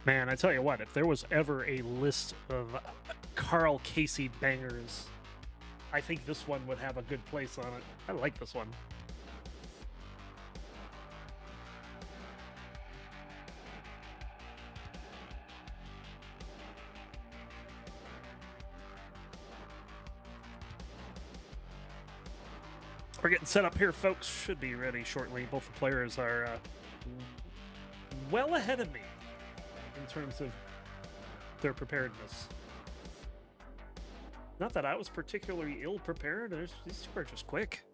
Man, I tell you what, if there was ever a list of Carl Casey bangers, I think this one would have a good place on it. I like this one. We're getting set up here, folks. Should be ready shortly. Both the players are well ahead of me in terms of their preparedness. Not that I was particularly ill prepared. These two are just quick.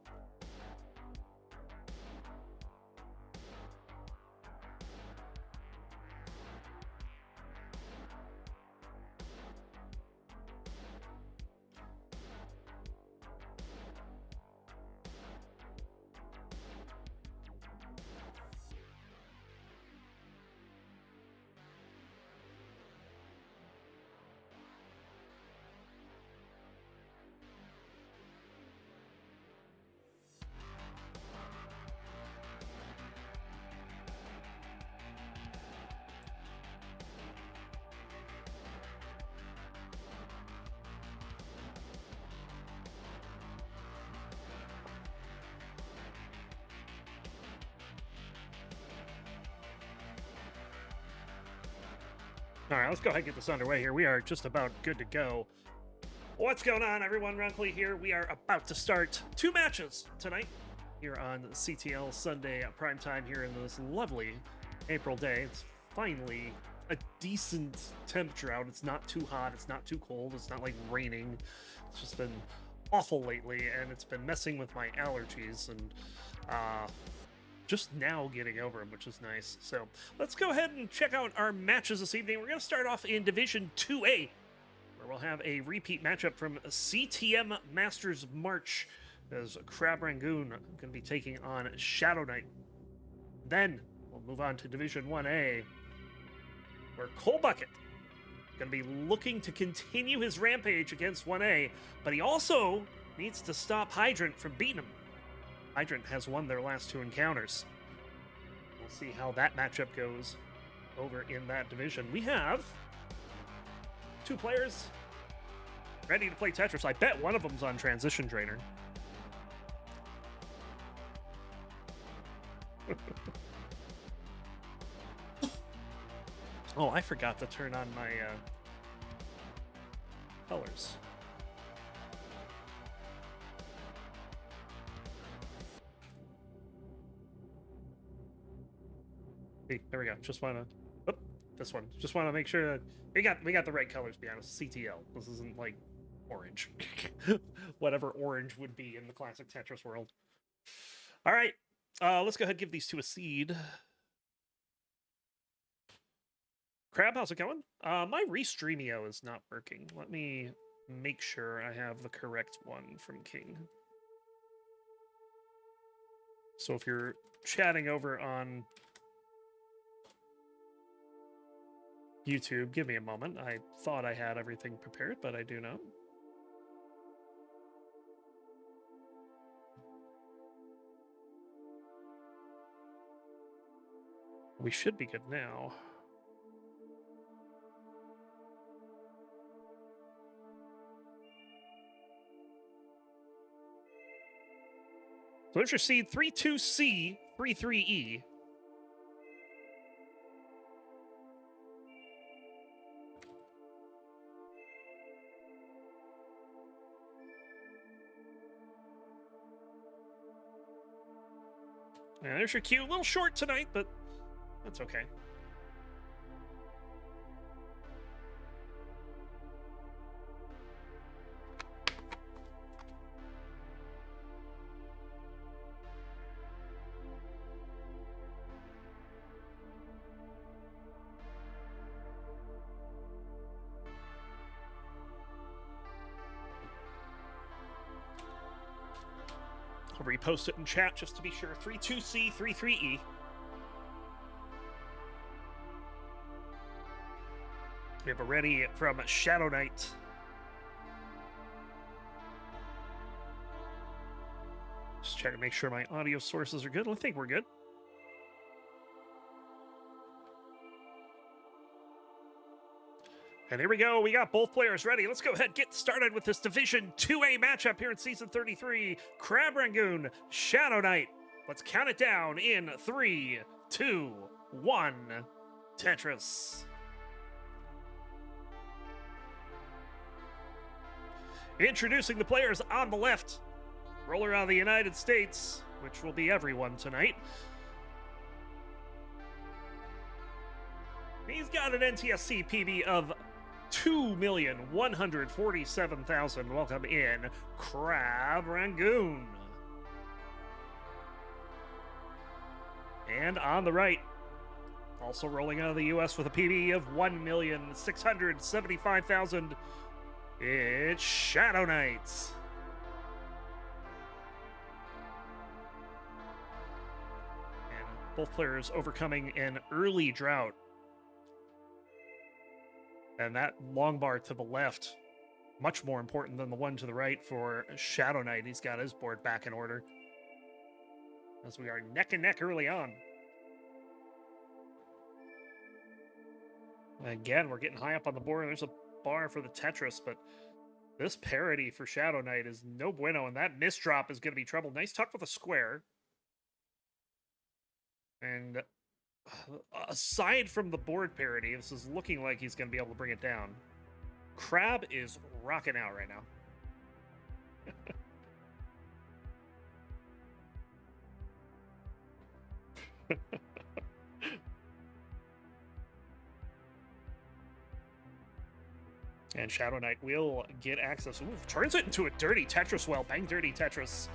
All right, let's go ahead and get this underway here. We are just about good to go. What's going on, everyone? Roncli here. We are about to start 2 matches tonight here on CTL Sunday at Primetime here in this lovely April day. It's finally a decent temperature out. It's not too hot. It's not too cold. It's not like raining. It's just been awful lately, and it's been messing with my allergies and just now getting over them, which is nice. So let's go ahead and check out our matches this evening. We're going to start off in Division 2A, where we'll have a repeat matchup from CTM Masters March, as Crab Rangoon going to be taking on Shadow Knight. Then we'll move on to Division 1A, where Coal Bucket going to be looking to continue his rampage against 1A, but he also needs to stop Hydrant from beating him. Hydrant has won their last 2 encounters. We'll see how that matchup goes over in that division. We have 2 players ready to play Tetris. I bet one of them's on Transition Drainer. Oh, I forgot to turn on my colors. There we go. Just want to, this one. Just want to make sure that we got the right colors. To be honest, CTL. This isn't like orange, whatever orange would be in the classic Tetris world. All right, let's go ahead and give these 2 a seed. Crab, how's it going? My Restreamio is not working. Let me make sure I have the correct one from King. So if you're chatting over on YouTube, give me a moment. I thought I had everything prepared, but I do not. We should be good now. So there's your seed 32C, 33E. And there's your cue. A little short tonight, but that's okay. I'll repost it in chat just to be sure. 32C, 33E. We have a ready from Shadow Knight. Just check to make sure my audio sources are good. I think we're good. And here we go. We got both players ready. Let's go ahead get started with this Division 2A matchup here in Season 33. Crab Rangoon, Shadow Knight. Let's count it down in 3, 2, 1. Tetris. Introducing the players on the left. Roller out of the United States, which will be everyone tonight. He's got an NTSC PB of 2,147,000. Welcome in, Crab Rangoon. And on the right, also rolling out of the US with a PB of 1,675,000. It's Shadow Knights. And both players overcoming an early drought. And that long bar to the left, much more important than the one to the right for Shadow Knight. He's got his board back in order, as we are neck and neck early on. Again, we're getting high up on the board. There's a bar for the Tetris, but this parity for Shadow Knight is no bueno, and that misdrop is going to be trouble. Nice tuck with a square. And aside from the board parity, this is looking like he's going to be able to bring it down. Crab is rocking out right now. And Shadow Knight will get access. Ooh, turns it into a dirty Tetris well. Bang, dirty Tetris.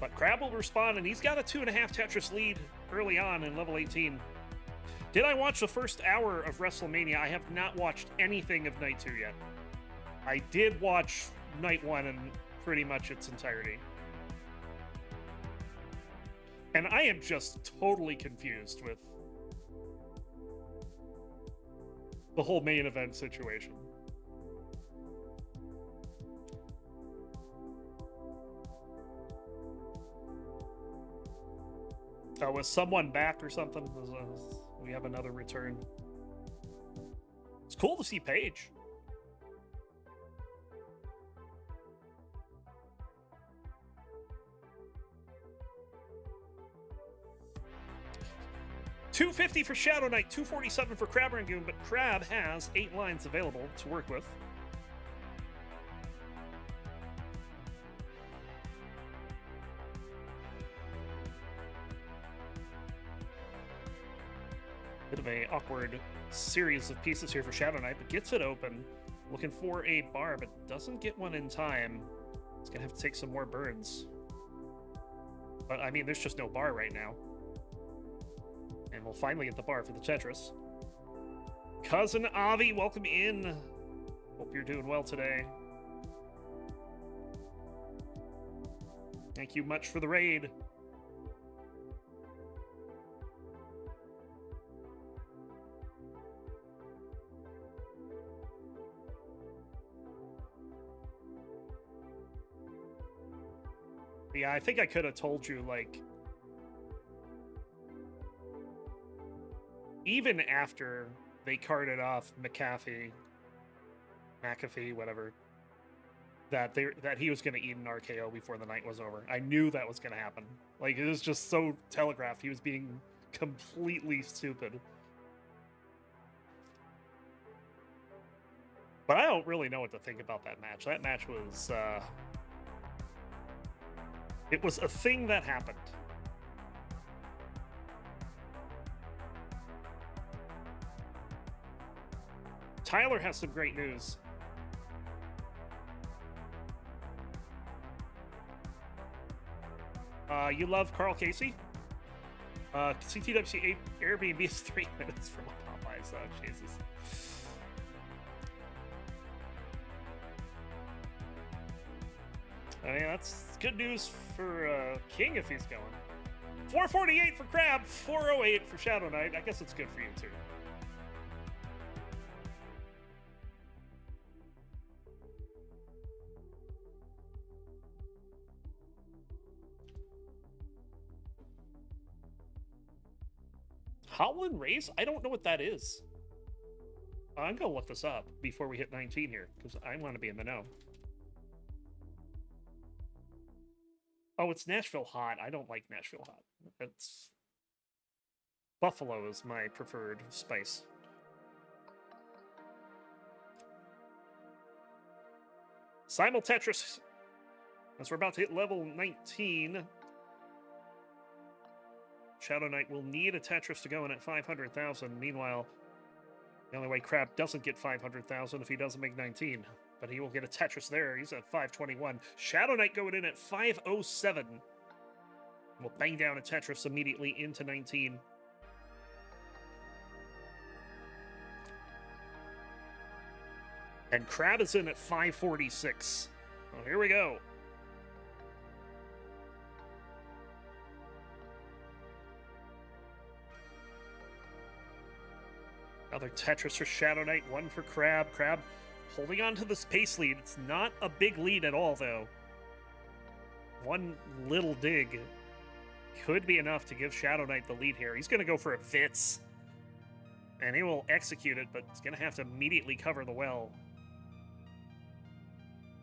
But Crab will respond, and he's got a 2.5 Tetris lead early on in level 18. Did I watch the first hour of WrestleMania? I have not watched anything of Night 2 yet. I did watch Night 1 in pretty much its entirety. And I am just totally confused with the whole main event situation. Oh, was someone back or something? We have another return. It's cool to see Paige. $250 for Shadow Knight, $247 for Crab Rangoon, but Crab has 8 lines available to work with. Bit of a awkward series of pieces here for Shadow Knight, but gets it open. Looking for a bar, but doesn't get one in time. He's gonna have to take some more burns. But I mean, there's just no bar right now. And we'll finally get the bar for the Tetris. Cousin Avi, welcome in. Hope you're doing well today. Thank you much for the raid. Yeah, I think I could have told you, like, even after they carted off McAfee, whatever, that he was going to eat an RKO before the night was over. I knew that was going to happen. Like, it was just so telegraphed. He was being completely stupid. But I don't really know what to think about that match. That match was, it was a thing that happened. Tyler has some great news. You love Carl Casey? CTWC Airbnb is 3 minutes from Popeyes. Oh, Jesus. I mean, that's good news for King if he's going. 448 for Crab, 408 for Shadow Knight. I guess it's good for you too. Howlin' Race? I don't know what that is. I'm gonna look this up before we hit 19 here, because I want to be in the know. Oh, it's Nashville hot. I don't like Nashville hot. It's Buffalo is my preferred spice. Simul Tetris. As we're about to hit level 19, Shadow Knight will need a Tetris to go in at 500,000. Meanwhile, the only way Crab doesn't get 500,000 if he doesn't make 19. But he will get a Tetris there. He's at 521. Shadow Knight going in at 507. We'll bang down a Tetris immediately into 19. And Crab is in at 546. Well, here we go. Another Tetris for Shadow Knight, one for Crab. Crab holding on to the space lead. It's not a big lead at all, though. One little dig could be enough to give Shadow Knight the lead here. He's going to go for a Vitz. And he will execute it, but he's going to have to immediately cover the well.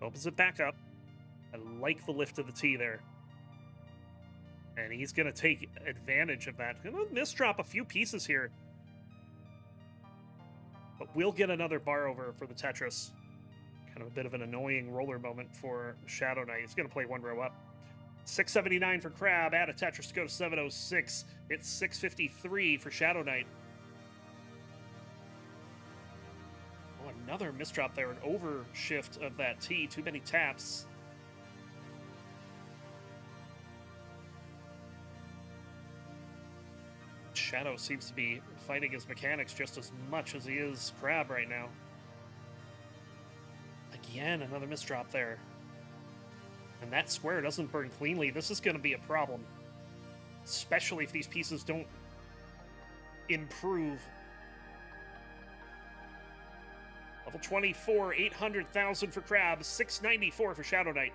Opens it back up. I like the lift of the T there. And he's going to take advantage of that. Going to misdrop a few pieces here. But we'll get another bar over for the Tetris. Kind of a bit of an annoying roller moment for Shadow Knight. He's going to play one row up. 679 for Crab. Add a Tetris to go to 706. It's 653 for Shadow Knight. Oh, another misdrop there. An overshift of that T. Too many taps. Shadow seems to be fighting his mechanics just as much as he is Crab right now. Again, another misdrop there. And that square doesn't burn cleanly. This is going to be a problem. Especially if these pieces don't improve. Level 24, 800,000 for Crab, 694 for Shadow Knight.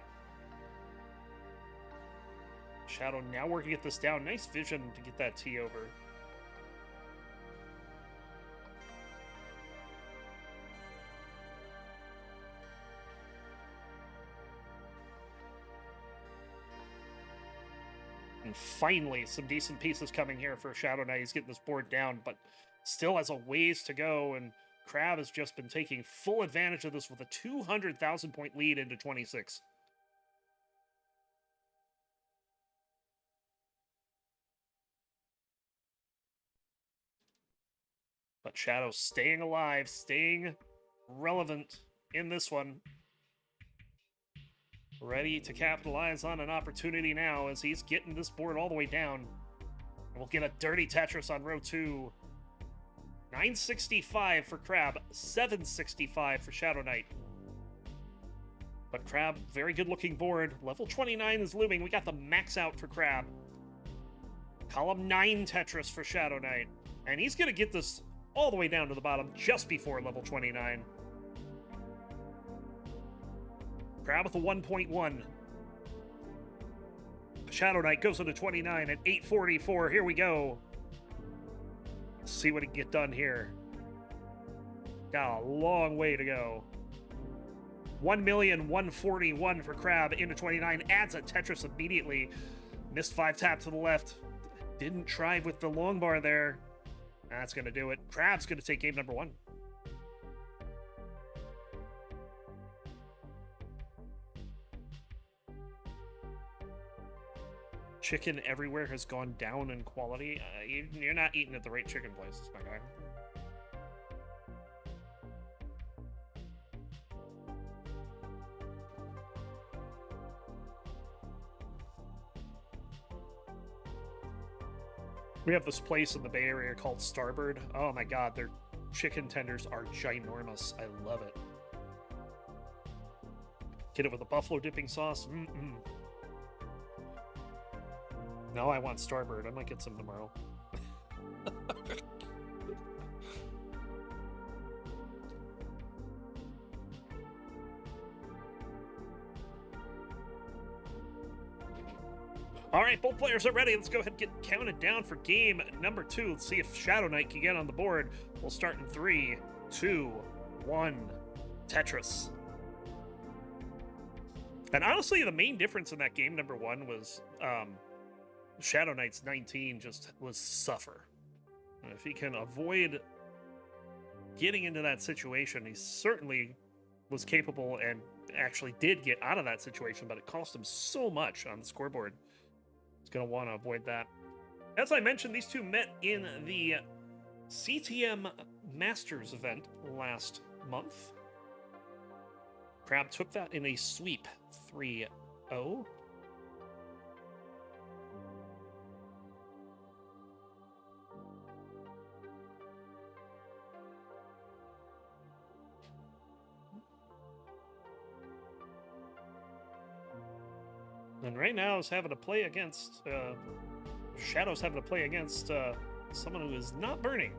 Shadow now working to get this down. Nice vision to get that T over. And finally, some decent pieces coming here for Shadow Knight. He's getting this board down, but still has a ways to go, and Crab has just been taking full advantage of this with a 200,000 point lead into 26. But Shadow staying alive, staying relevant in this one. Ready to capitalize on an opportunity now as he's getting this board all the way down. And we'll get a dirty Tetris on row 2. 965 for Crab, 765 for Shadow Knight. But Crab, very good looking board. Level 29 is looming. We got the max out for Crab. Column 9 Tetris for Shadow Knight. And he's going to get this all the way down to the bottom just before level 29. Crab with a 1.1. Shadow Knight goes into 29 at 844. Here we go. Let's see what he can get done here. Got a long way to go. 1,141,000 for Crab into 29. Adds a Tetris immediately. Missed 5 tap to the left. Didn't try with the long bar there. That's going to do it. Crab's going to take game number 1. Chicken everywhere has gone down in quality. You're not eating at the right chicken places, my guy. We have this place in the Bay Area called Starboard. Oh my god, their chicken tenders are ginormous. I love it. Get it with a buffalo dipping sauce. Mm-mm. No, I want Starboard. I might get some tomorrow. All right, both players are ready. Let's go ahead and get counted down for game number 2. Let's see if Shadow Knight can get on the board. We'll start in 3, 2, 1, Tetris. And honestly, the main difference in that game, number one, was Shadow Knight's 19 just was suffer. And if he can avoid getting into that situation, he certainly was capable and actually did get out of that situation, but it cost him so much on the scoreboard. He's going to want to avoid that. As I mentioned, these two met in the CTM Masters event last month. Crab took that in a sweep, 3-0. And right now is having to play against Shadow's having to play against someone who is not burning.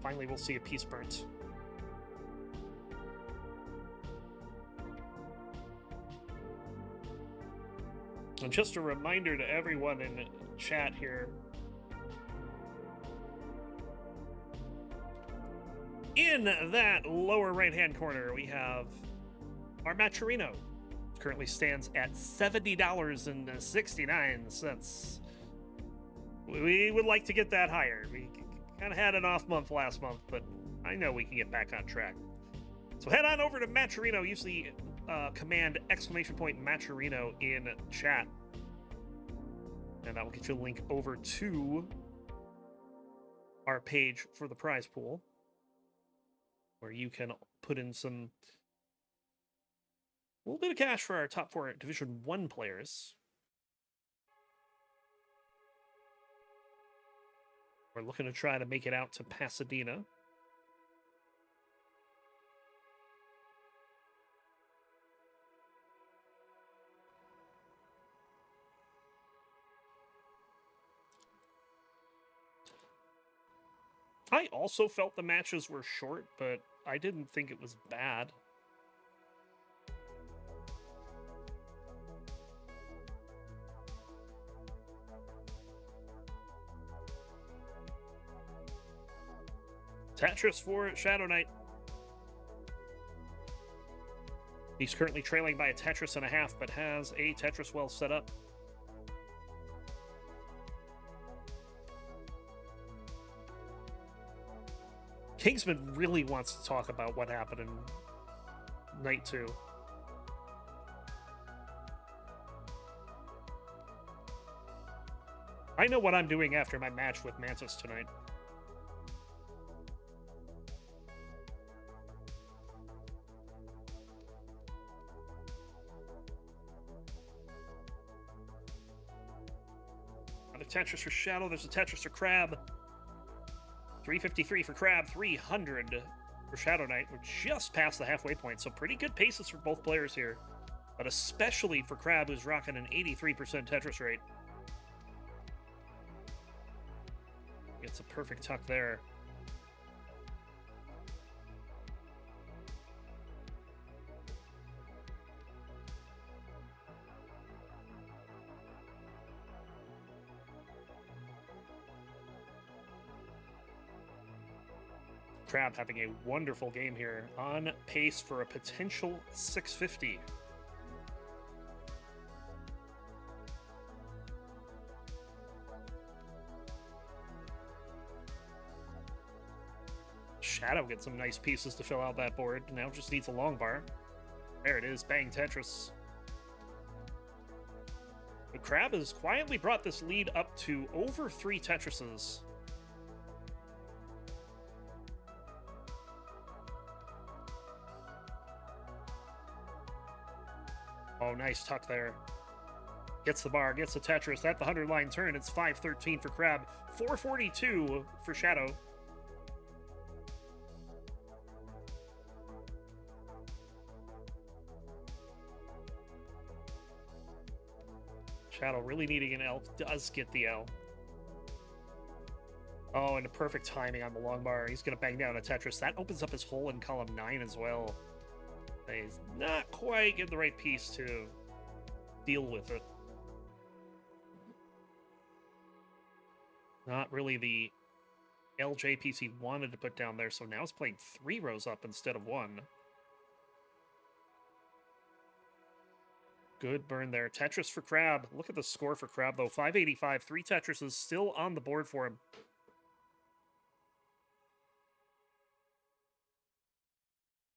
Finally, we'll see a piece burnt. And just a reminder to everyone in chat here, in that lower right-hand corner, we have our Maturino. Currently stands at $70.69. We would like to get that higher. We kind of had an off month last month, but I know we can get back on track. So head on over to Maturino. Use the command !Maturino in chat, and that will get you a link over to our page for the prize pool, where you can put in a little bit of cash for our top 4 Division 1 players. We're looking to try to make it out to Pasadena. I also felt the matches were short, but I didn't think it was bad. Tetris for Shadow Knight. He's currently trailing by a Tetris and a half, but has a Tetris well set up. Kingsman really wants to talk about what happened in Night 2. I know what I'm doing after my match with Mantis tonight. Another Tetris for Shadow. There's a Tetris for Crab. 353 for Crab, 300 for Shadow Knight. We're just past the halfway point, so pretty good paces for both players here. But especially for Crab, who's rocking an 83% Tetris rate. Gets a perfect tuck there. Crab having a wonderful game here, on pace for a potential 650. Shadow gets some nice pieces to fill out that board. Now just needs a long bar. There it is, bang Tetris. The Crab has quietly brought this lead up to over 3 Tetrises. Oh, nice tuck there. Gets the bar, gets the Tetris. At the 100-line turn, it's 513 for Crab, 442 for Shadow. Shadow really needing an L, does get the L. Oh, and the perfect timing on the long bar. He's going to bang down a Tetris. That opens up his hole in column 9 as well. He's not quite getting the right piece to deal with it. Not really the LJPC wanted to put down there, so now it's playing 3 rows up instead of 1. Good burn there. Tetris for Crab. Look at the score for Crab, though. 585. 3 Tetris is still on the board for him.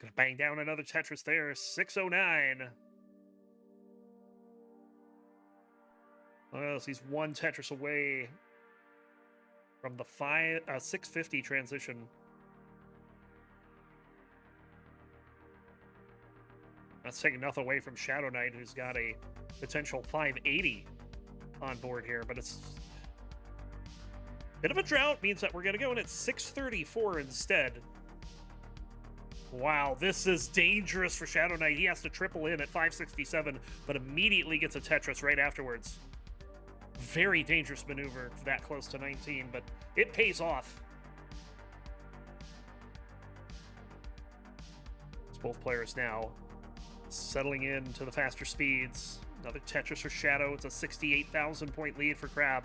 Gonna bang down another Tetris there. 609. Well, he's 1 Tetris away from the 650 transition. That's taking nothing away from Shadow Knight, who's got a potential 580 on board here, but it's a bit of a drought, means that we're going to go in at 634 instead. Wow, this is dangerous for Shadow Knight. He has to triple in at 567, but immediately gets a Tetris right afterwards. Very dangerous maneuver that close to 19, but it pays off. It's both players now settling in to the faster speeds. Another Tetris for Shadow. It's a 68,000 point lead for Crab.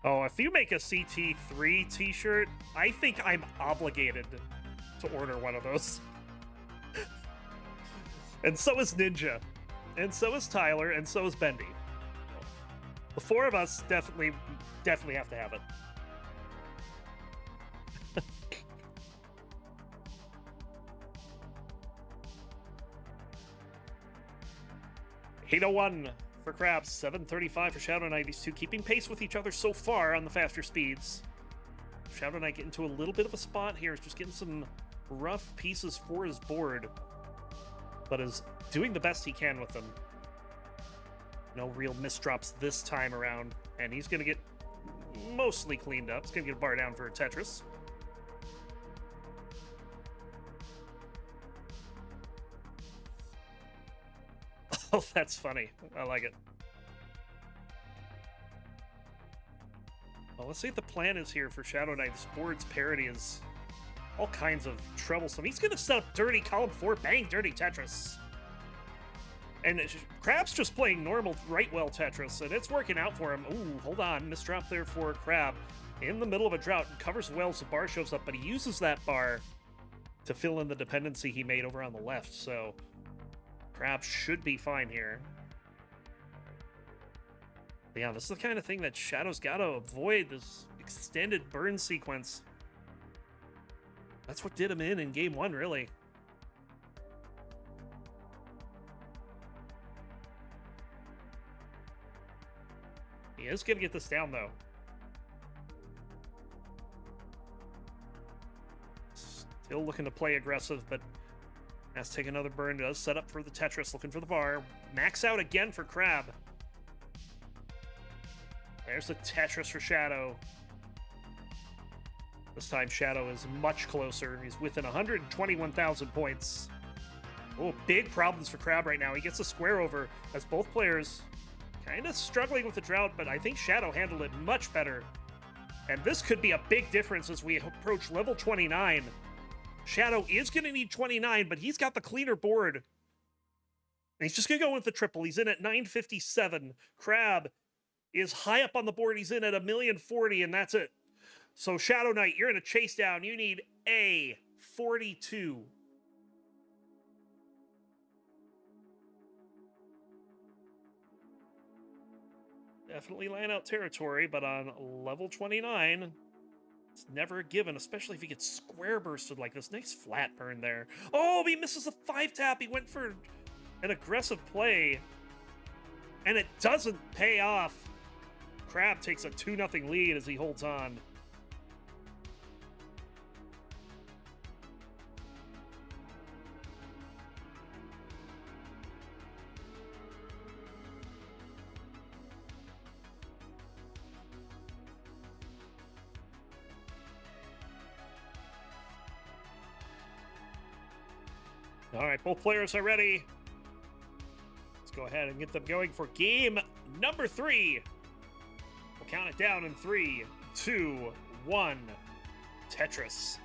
Oh, if you make a CT3 t-shirt, I think I'm obligated to order one of those. And so is Ninja. And so is Tyler, and so is Bendy. The 4 of us definitely have to have it. 801 for Crabs, 735 for Shadow Knight. These two keeping pace with each other so far on the faster speeds. Shadow Knight getting to a little bit of a spot here. He's just getting some rough pieces for his board, but is doing the best he can with them. No real misdrops this time around, and he's going to get mostly cleaned up. He's going to get a bar down for a Tetris. Oh, that's funny. I like it. Well, let's see what the plan is here for Shadow Knight. This board's parity is all kinds of troublesome. He's going to set up dirty column 4, bang, dirty Tetris. And Crab's just playing normal right well Tetris, and it's working out for him. Ooh, hold on. Misdrop there for Crab. In the middle of a drought, and covers well, so bar shows up, but he uses that bar to fill in the dependency he made over on the left, so Crab should be fine here. But yeah, this is the kind of thing that Shadow's got to avoid, this extended burn sequence. That's what did him in game 1, really. He is going to get this down, though. Still looking to play aggressive, but has to take another burn. Does set up for the Tetris, looking for the bar. Max out again for Crab. There's the Tetris for Shadow. This time Shadow is much closer. He's within 121,000 points. Oh, big problems for Crab right now. He gets a square over as both players kind of struggling with the drought, but I think Shadow handled it much better. And this could be a big difference as we approach level 29. Shadow is going to need 29, but he's got the cleaner board. And he's just going to go with the triple. He's in at 957. Crab is high up on the board. He's in at 1,040,000, and that's it. So Shadow Knight, you're in a chase down. You need a 42. Definitely line out territory, but on level 29, it's never given, especially if he gets square bursted like this. Nice flat burn there. Oh, he misses a 5-tap. He went for an aggressive play, and it doesn't pay off. Crab takes a 2-0 lead as he holds on. All right, both players are ready. Let's go ahead and get them going for game number 3. We'll count it down in 3, 2, 1. Tetris.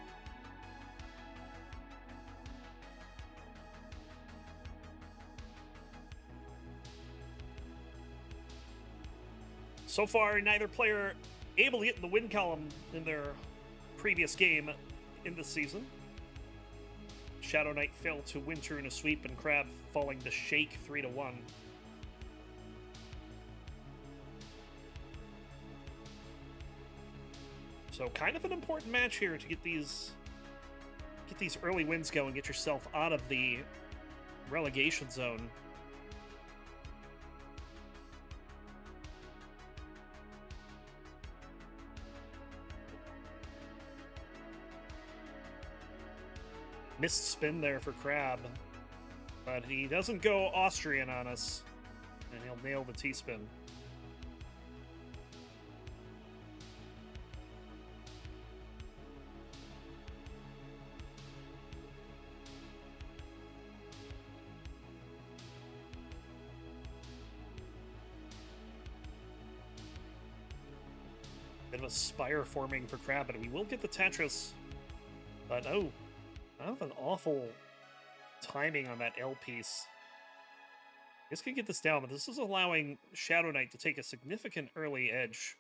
So far, neither player able to get in the win column in their previous game in this season. Shadow Knight failed to Winter in a sweep, and Crab falling to Shake 3-1. So kind of an important match here to get these early wins going, get yourself out of the relegation zone. Missed spin there for Crab, but he doesn't go Austrian on us, and he'll nail the T-spin. Bit of a spire forming for Crab, but we will get the Tetris. But oh, kind of an awful timing on that L piece. This could get this down, but this is allowing Shadow Knight to take a significant early edge.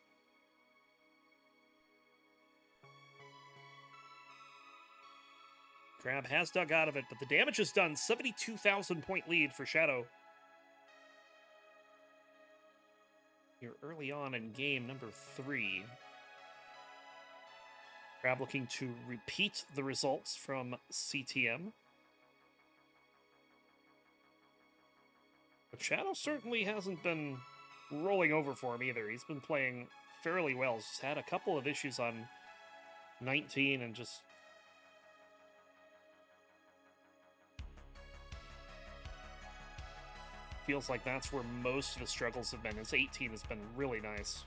Crab has dug out of it, but the damage is done. 72,000 point lead for Shadow. You're early on in game number 3. Crab looking to repeat the results from CTM. But Shadow certainly hasn't been rolling over for him either. He's been playing fairly well. He's had a couple of issues on 19 and just... feels like that's where most of his struggles have been. His 18 has been really nice.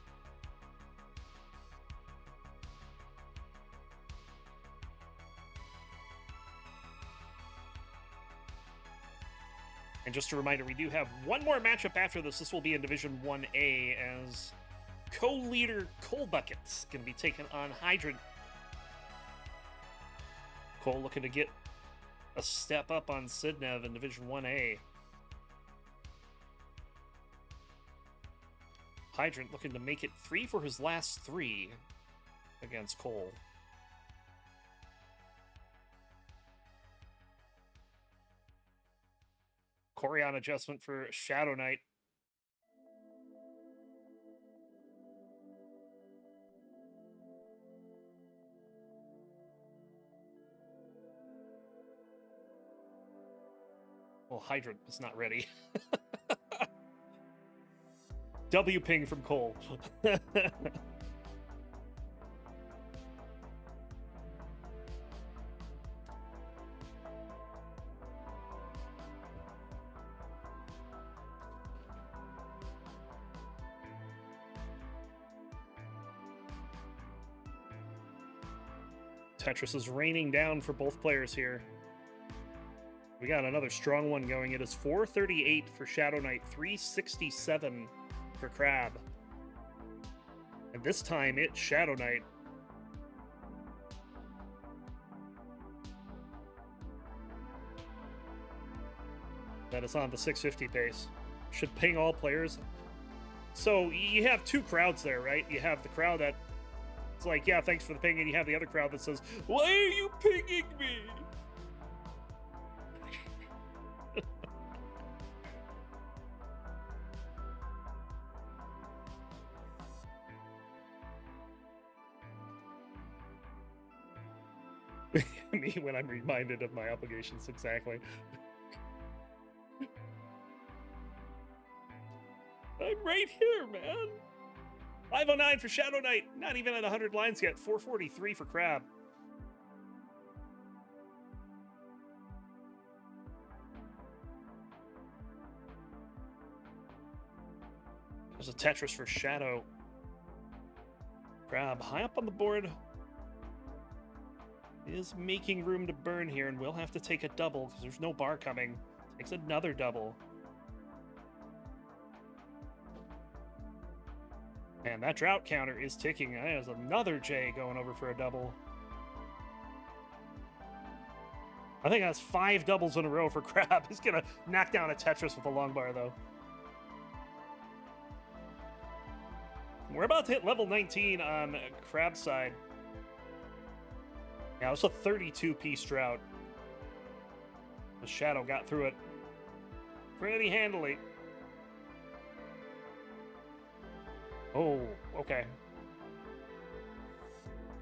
And just a reminder, we do have one more matchup after this. This will be in Division 1A as co-leader Coal Bucket's going to be taking on Hydrant. Cole looking to get a step up on Sidnev in Division 1A. Hydrant looking to make it 3 for his last 3 against Cole. Chorion adjustment for Shadow Knight. Well, Hydrant is not ready. W ping from Cole. Tetris is raining down for both players here. We got another strong one going. It is 438 for Shadow Knight, 367 for Crab. And this time it's Shadow Knight. That is on the 650 pace. Should ping all players. So you have two crowds there, right? You have the crowd that it's like, yeah, thanks for the ping, and you have the other crowd that says, why are you pinging me? Me when I'm reminded of my obligations, exactly. I'm right here, man. 509 for Shadow Knight. Not even at 100 lines yet. 443 for Crab. There's a Tetris for Shadow. Crab high up on the board. Is making room to burn here, and we'll have to take a double because there's no bar coming. Takes another double. And that drought counter is ticking. There's another J going over for a double. I think that's 5 doubles in a row for Crab. He's gonna knock down a Tetris with a long bar, though. We're about to hit level 19 on Crab's side. Now it's a 32-piece drought. The Shadow got through it pretty handily. Oh, okay.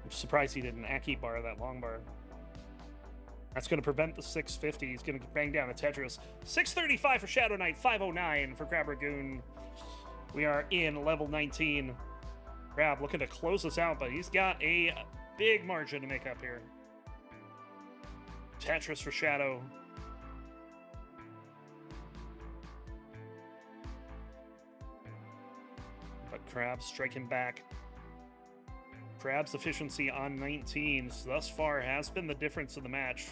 I'm surprised he didn't Aki bar that long bar. That's going to prevent the 650. He's going to bang down a Tetris. 635 for Shadow Knight, 509 for Crab Ragoon. We are in level 19. Crab looking to close us out, but he's got a big margin to make up here. Tetris for Shadow. But Crab striking back. Crab's efficiency on 19 thus far has been the difference in the match.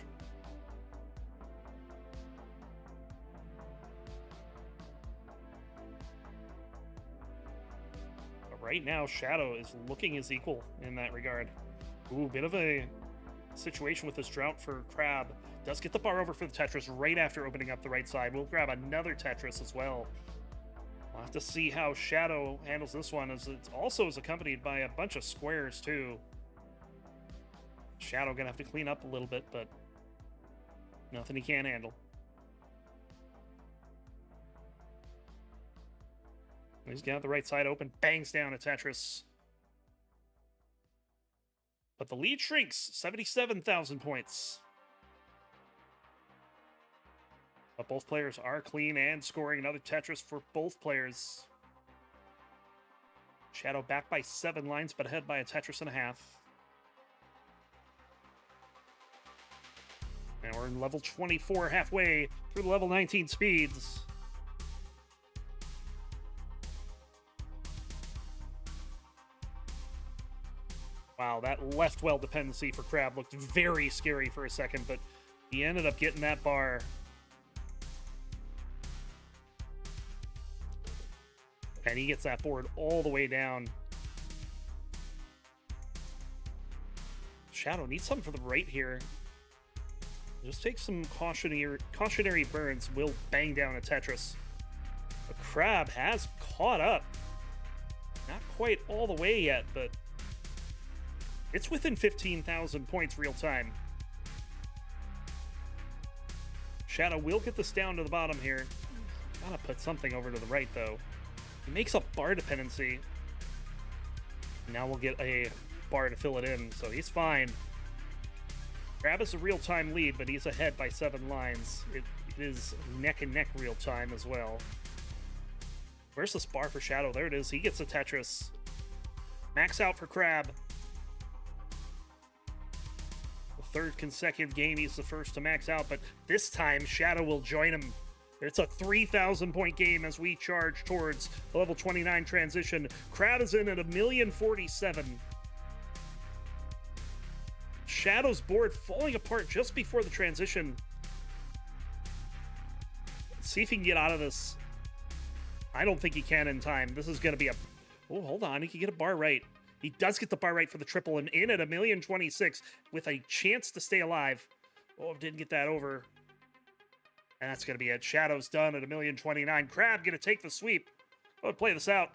But right now, Shadow is looking his equal in that regard. Ooh, bit of a situation with this drought for Crab. Does get the bar over for the Tetris right after opening up the right side. We'll grab another Tetris as well. We'll have to see how Shadow handles this one, as it also is accompanied by a bunch of squares, too. Shadow gonna have to clean up a little bit, but nothing he can't handle. He's got the right side open, bangs down a Tetris. But the lead shrinks, 77,000 points. But both players are clean and scoring another Tetris for both players. Shadow back by 7 lines, but ahead by a Tetris and a half. And we're in level 24, halfway through the level 19 speeds. Wow, that left well dependency for Crab looked very scary for a second, but he ended up getting that bar. And he gets that board all the way down. Shadow needs something for the right here. Just take some cautionary burns. Will bang down a Tetris. The Crab has caught up. Not quite all the way yet, but it's within 15,000 points real time. Shadow will get this down to the bottom here. Gotta put something over to the right, though. He makes a bar dependency. Now we'll get a bar to fill it in, so he's fine. Crab is a real-time lead, but he's ahead by 7 lines. It is neck-and-neck real-time as well. Where's this bar for Shadow? There it is. He gets a Tetris. Max out for Crab. The 3rd consecutive game, he's the first to max out, but this time Shadow will join him. It's a 3,000-point game as we charge towards the level 29 transition. Crab is in at 1,047,000. Shadow's board falling apart just before the transition. Let's see if he can get out of this. I don't think he can in time. This is going to be a... Oh, hold on. He can get a bar right. He does get the bar right for the triple and in at 1,026,000 with a chance to stay alive. Oh, didn't get that over. And that's going to be it. Shadow's done at 1,029,000. Crab going to take the sweep. Oh, play this out.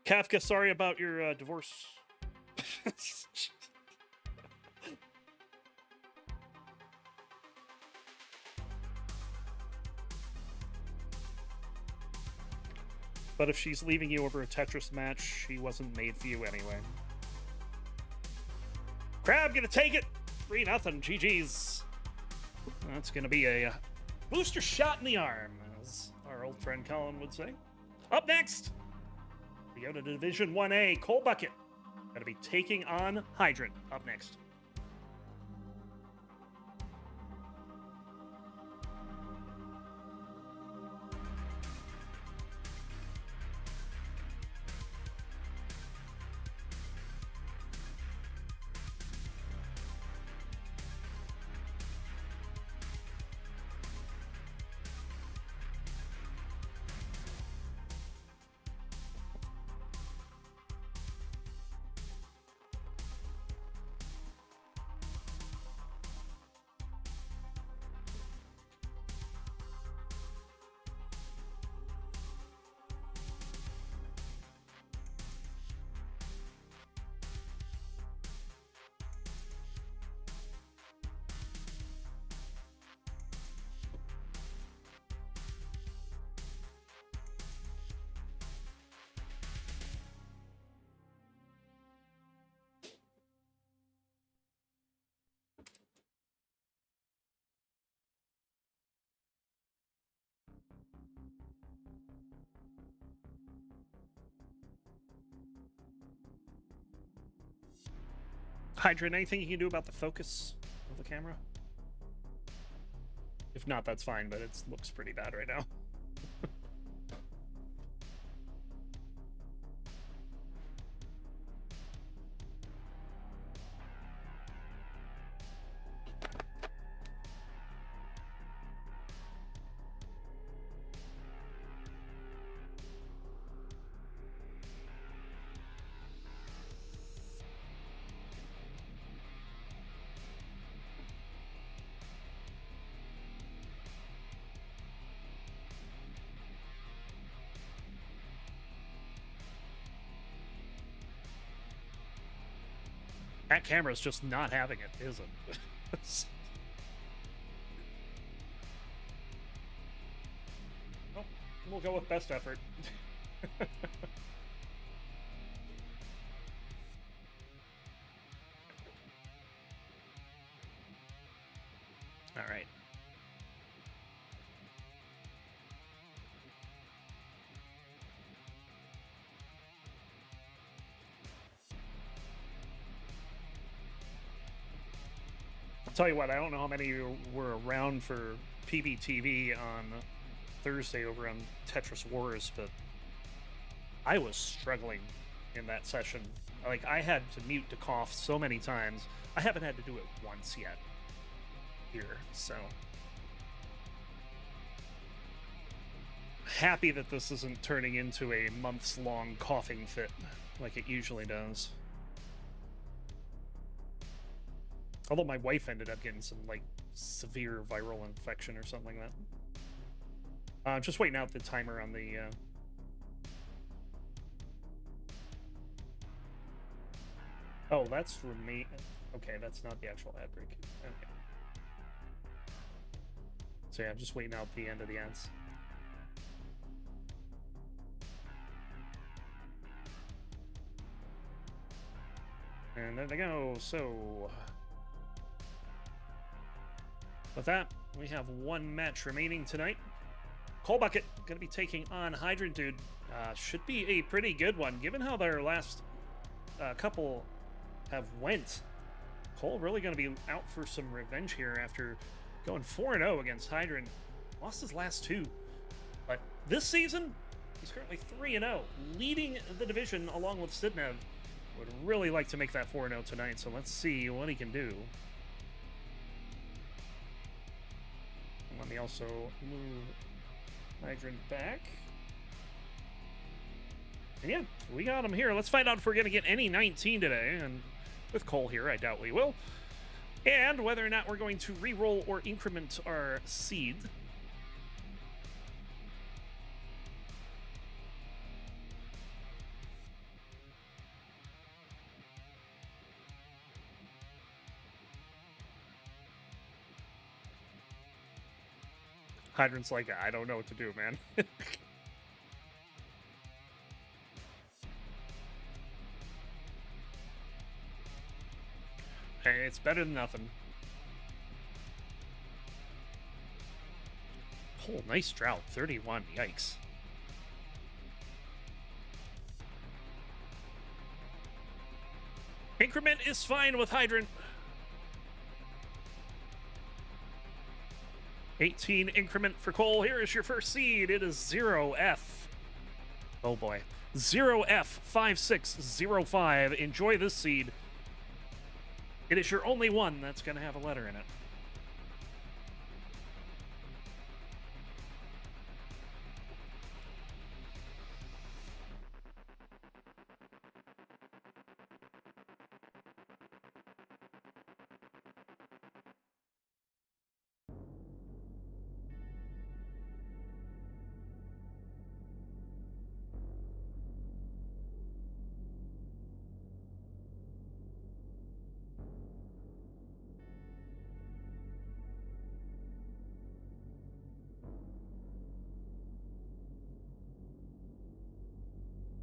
Kafka, sorry about your divorce. But if she's leaving you over a Tetris match, she wasn't made for you anyway. Crab gonna take it! 3-0, GG's. That's gonna be a booster shot in the arm, as our old friend Colin would say. Up next, we go to Division 1A, Coal Bucket. Gonna be taking on Hydrant up next. Hydra, anything you can do about the focus of the camera? If not, that's fine, but it looks pretty bad right now. That camera's just not having it, is it? Oh, we'll go with best effort. All right. Tell you what, I don't know how many of you were around for PBTV on Thursday over on Tetris Wars, but I was struggling in that session. Like, I had to mute to cough so many times. I haven't had to do it once yet here, so happy that this isn't turning into a months-long coughing fit like it usually does. Although my wife ended up getting some, like, severe viral infection or something like that. Just waiting out the timer on the... Oh, that's for me. Okay, that's not the actual ad break. Okay. So yeah, I'm just waiting out the end of the ads. And there they go. So... with that, we have one match remaining tonight. Coal Bucket going to be taking on Hydrant Dude. Should be a pretty good one, given how their last couple have went. Cole really going to be out for some revenge here after going 4-0 against Hydrant. Lost his last two. But this season, he's currently 3-0, leading the division along with Sidnev. Would really like to make that 4-0 tonight, so let's see what he can do. Let me also move Hydrant back. And yeah, we got him here. Let's find out if we're going to get any 19 today. And with Cole here, I doubt we will. And whether or not we're going to re-roll or increment our seed. Hydrant's like, I don't know what to do, man. Hey, it's better than nothing. Oh, nice drought. 31. Yikes. Increment is fine with Hydrant. 18 increment for Cole. Here is your first seed. It is 0F. Oh boy. 0F5605. Enjoy this seed. It is your only one that's going to have a letter in it.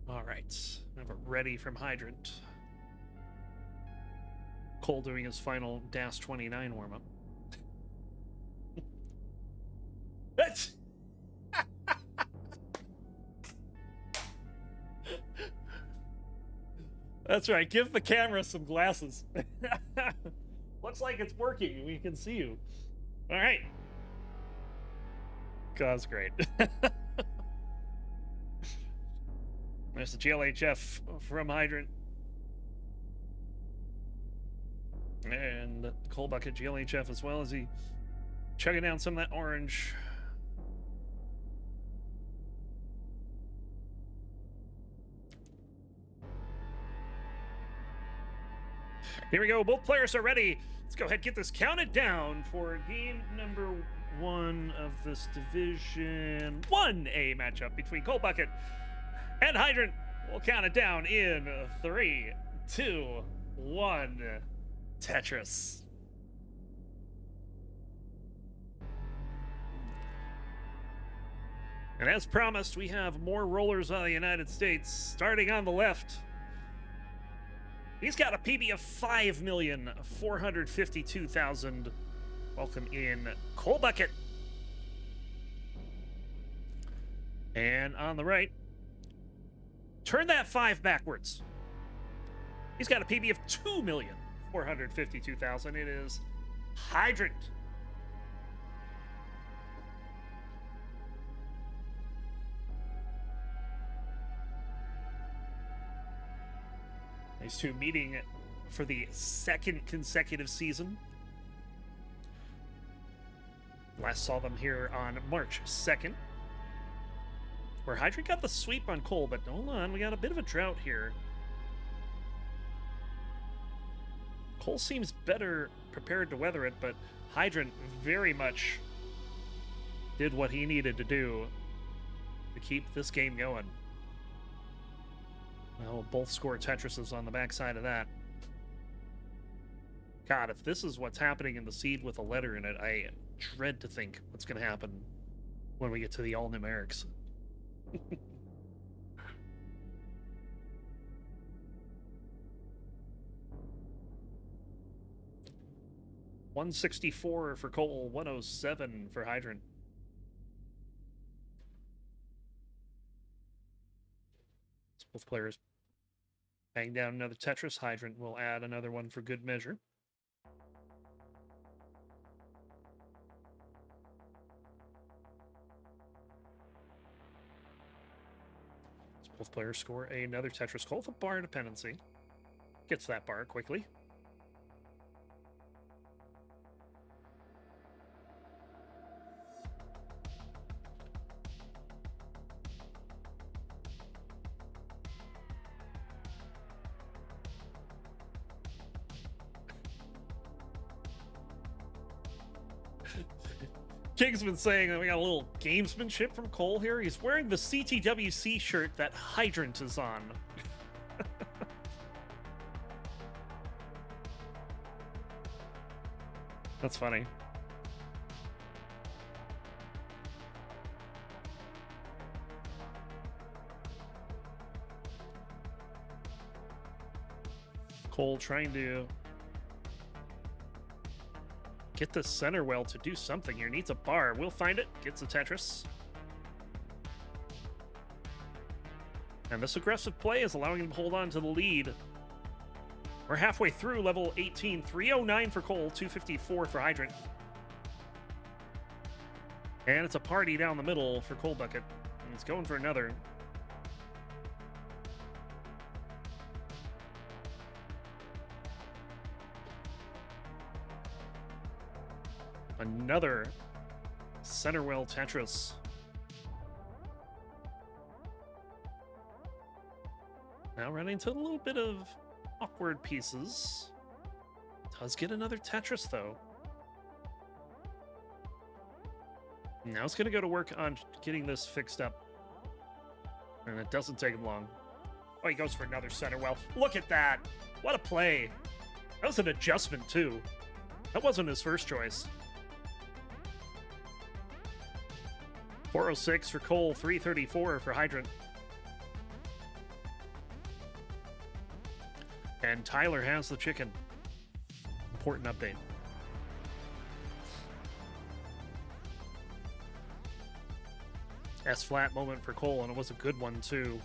All right, have it ready from Hydrant. Cole doing his final DAS 29 warm-up. That's right. Give the camera some glasses. Looks like it's working. We can see you. All right. That's great. There's the GLHF from Hydrant. And Coal Bucket GLHF as well as he chugging down some of that orange. Here we go. Both players are ready. Let's go ahead and get this counted down for game number 1 of this Division 1A matchup between Coal Bucket and Hydrant. We'll count it down in 3, 2, 1. Tetris. And as promised, we have more rollers out of the United States. Starting on the left, he's got a PB of 5,452,000. Welcome in, Coal Bucket. And on the right, turn that 5 backwards. He's got a PB of 2,452,000. It is Hydrant. These two meeting for the 2nd consecutive season. Last saw them here on March 2nd, where Hydrant got the sweep on Coal, but hold on, we got a bit of a drought here. Coal seems better prepared to weather it, but Hydrant very much did what he needed to do to keep this game going. Well, both score Tetrises on the backside of that. God, if this is what's happening in the seed with a letter in it, I dread to think what's going to happen when we get to the all-numerics. 164 for Coal, 107 for Hydrant. Both players bang down another Tetris. Hydrant will add another one for good measure. So both players score another Tetris. Coal with a bar dependency. Gets that bar quickly. King's been saying that we got a little gamesmanship from Coal here. He's wearing the CTWC shirt that Hydrant is on. That's funny. Coal trying to get the center well to do something here. Needs a bar. We'll find it. Gets a Tetris. And this aggressive play is allowing him to hold on to the lead. We're halfway through level 18. 309 for Coal, 254 for Hydrant. And it's a party down the middle for Coal Bucket. And he's going for another. Another center well Tetris. Now running into a little bit of awkward pieces. Does get another Tetris though. Now it's going to go to work on getting this fixed up. And it doesn't take him long. Oh, he goes for another center well. Look at that. What a play. That was an adjustment too. That wasn't his first choice. 406 for Coal, 334 for Hydrant. And Tyler has the chicken. Important update. S-flat moment for Coal, and it was a good one too.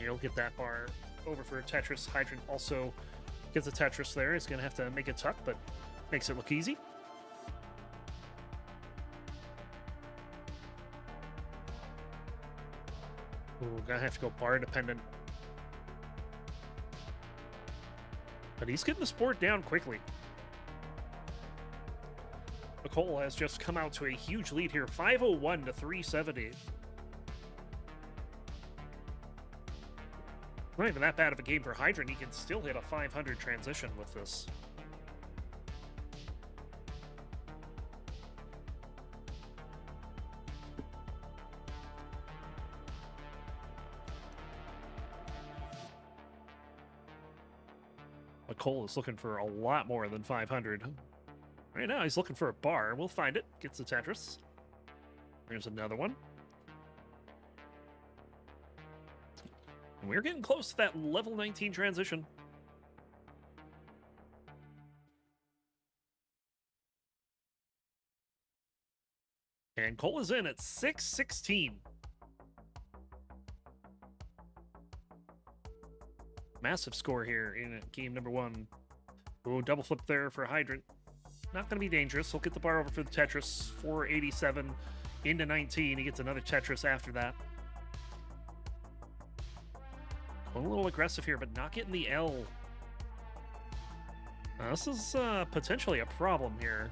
He'll get that bar over for Tetris. Hydrant also gets a Tetris there. He's going to have to make it tuck, but makes it look easy. Ooh, gonna have to go bar dependent. But he's getting the sport down quickly. Nicole has just come out to a huge lead here, 501 to 370. Not even that bad of a game for Hydrant. He can still hit a 500 transition with this. Cole is looking for a lot more than 500. Right now, he's looking for a bar. We'll find it. Gets the Tetris. There's another one. And we're getting close to that level 19 transition. And Cole is in at 616. Massive score here in game number 1. Ooh, double flip there for Hydrant. Not going to be dangerous. He'll get the bar over for the Tetris. 487 into 19. He gets another Tetris after that. Going a little aggressive here, but not getting the L. This is potentially a problem here.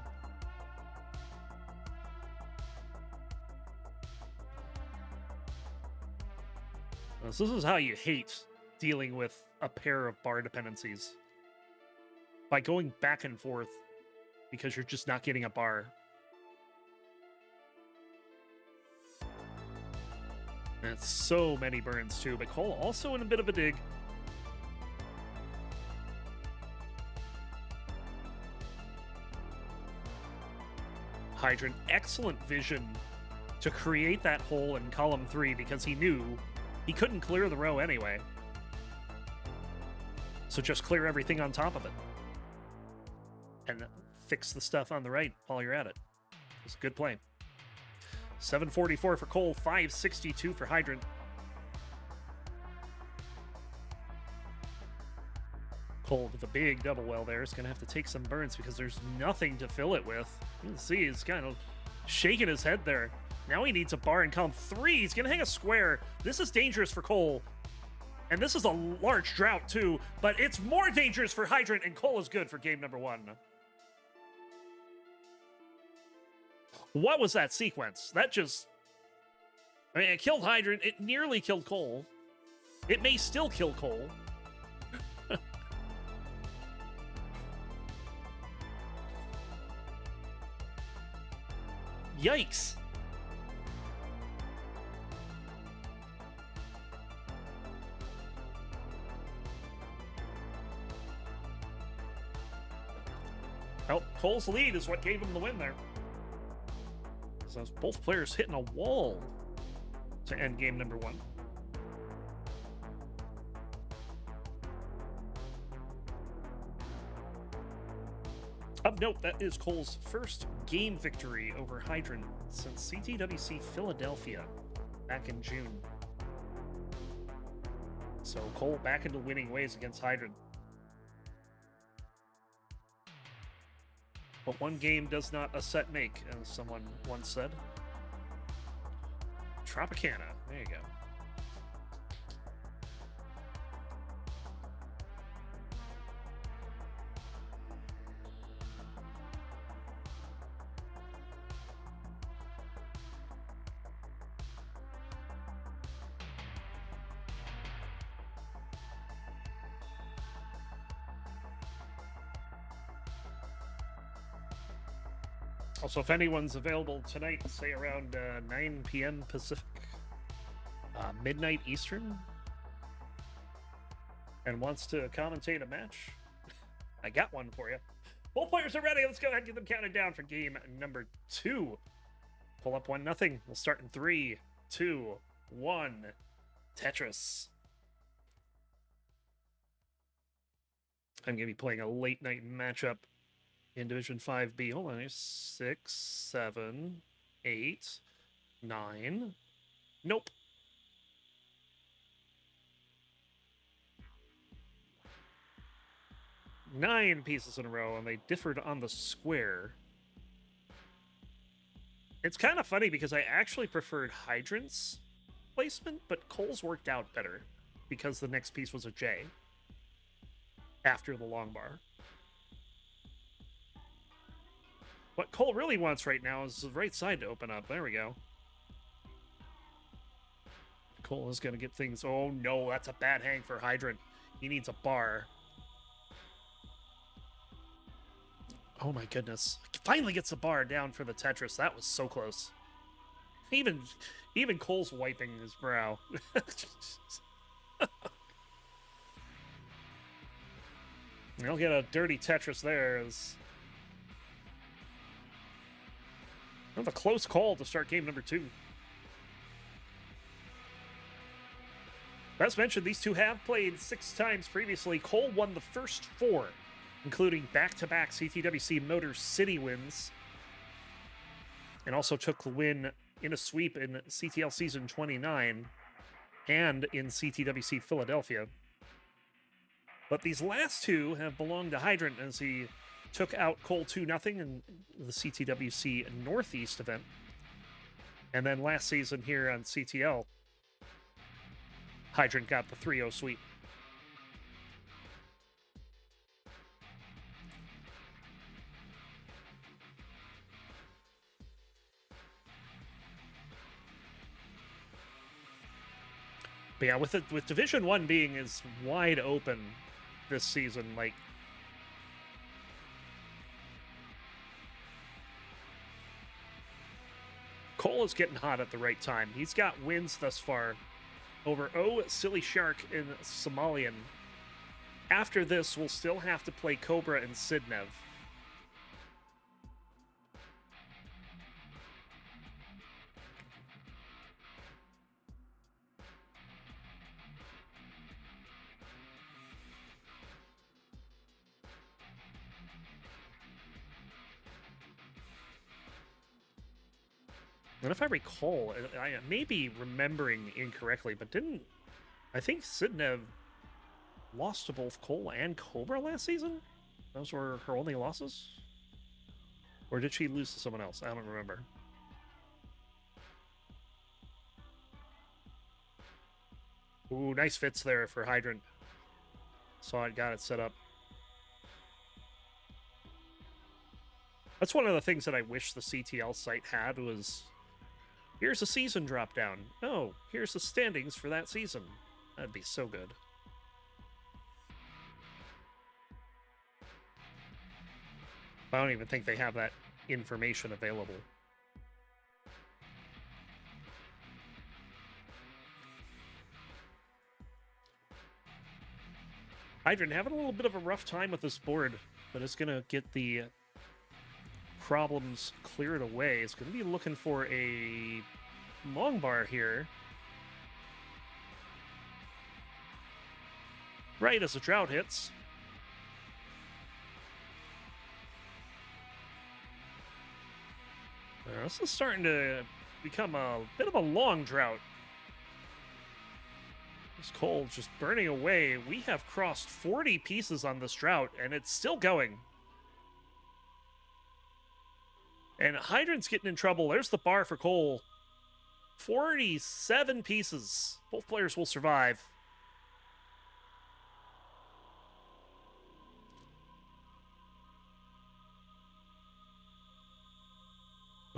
This is how you hate dealing with a pair of bar dependencies. By going back and forth because you're just not getting a bar. And it's so many burns too, but Cole also in a bit of a dig. Hydrant, excellent vision to create that hole in column 3 because he knew he couldn't clear the row anyway. So just clear everything on top of it. And fix the stuff on the right while you're at it. It's a good play. 744 for Cole, 562 for Hydrant. Cole with a big double well there is going to have to take some burns because there's nothing to fill it with. You can see he's kind of shaking his head there. Now he needs a bar in column 3. He's going to hang a square. This is dangerous for Cole. And this is a large drought, too. But it's more dangerous for Hydrant, and Cole is good for game number 1. What was that sequence? That just... I mean, it killed Hydrant. It nearly killed Cole. It may still kill Cole. Yikes. Well, Cole's lead is what gave him the win there. So both players hitting a wall to end game number 1. Of note, that is Cole's first game victory over Hydrant since CTWC Philadelphia back in June. So Cole back into winning ways against Hydrant. But one game does not a set make, as someone once said. Tropicana, there you go. Also, if anyone's available tonight, say around 9 p.m. Pacific, midnight Eastern, and wants to commentate a match, I got one for you. Both players are ready. Let's go ahead and get them counted down for game number 2. Pull up 1-0. We'll start in 3, 2, 1. Tetris. I'm going to be playing a late night matchup in Division 5B. Hold on, 6, 7, 8, 9. Nope. 9 pieces in a row, and they differed on the square. It's kind of funny because I actually preferred Hydrant's placement, but Cole's worked out better because the next piece was a J after the long bar. What Cole really wants right now is the right side to open up. There we go. Cole is going to get things... Oh, no, that's a bad hang for Hydrant. He needs a bar. Oh, my goodness. Finally gets a bar down for the Tetris. That was so close. Even Cole's wiping his brow. He'll get a dirty Tetris there. As a close call to start game number 2. As mentioned, these two have played 6 times previously. Cole won the first 4, including back-to-back CTWC Motor City wins, and also took the win in a sweep in CTL Season 29 and in CTWC Philadelphia. But these last 2 have belonged to Hydrant as he took out Cole 2-0 in the CTWC Northeast event. And then last season here on CTL, Hydrant got the 3-0 sweep. But yeah, with Division 1 being as wide open this season, like, Cole is getting hot at the right time. He's got wins thus far over Silly Shark in Somalian. After this, we'll still have to play Cobra and Sidnev. And if I recall, I may be remembering incorrectly, but I think Sidnev lost to both Cole and Cobra last season? Those were her only losses? Or did she lose to someone else? I don't remember. Ooh, nice fits there for Hydrant. Saw it, got it set up. That's one of the things that I wish the CTL site had was... Here's a season drop down. Oh, here's the standings for that season. That'd be so good. I don't even think they have that information available. Hydrant having a little bit of a rough time with this board, but it's going to get the problems cleared away. It's going to be looking for a long bar here. Right as the drought hits. This is starting to become a bit of a long drought. This cold's just burning away. We have crossed 40 pieces on this drought, and it's still going. And Hydrant's getting in trouble. There's the bar for Cole. 47 pieces. Both players will survive.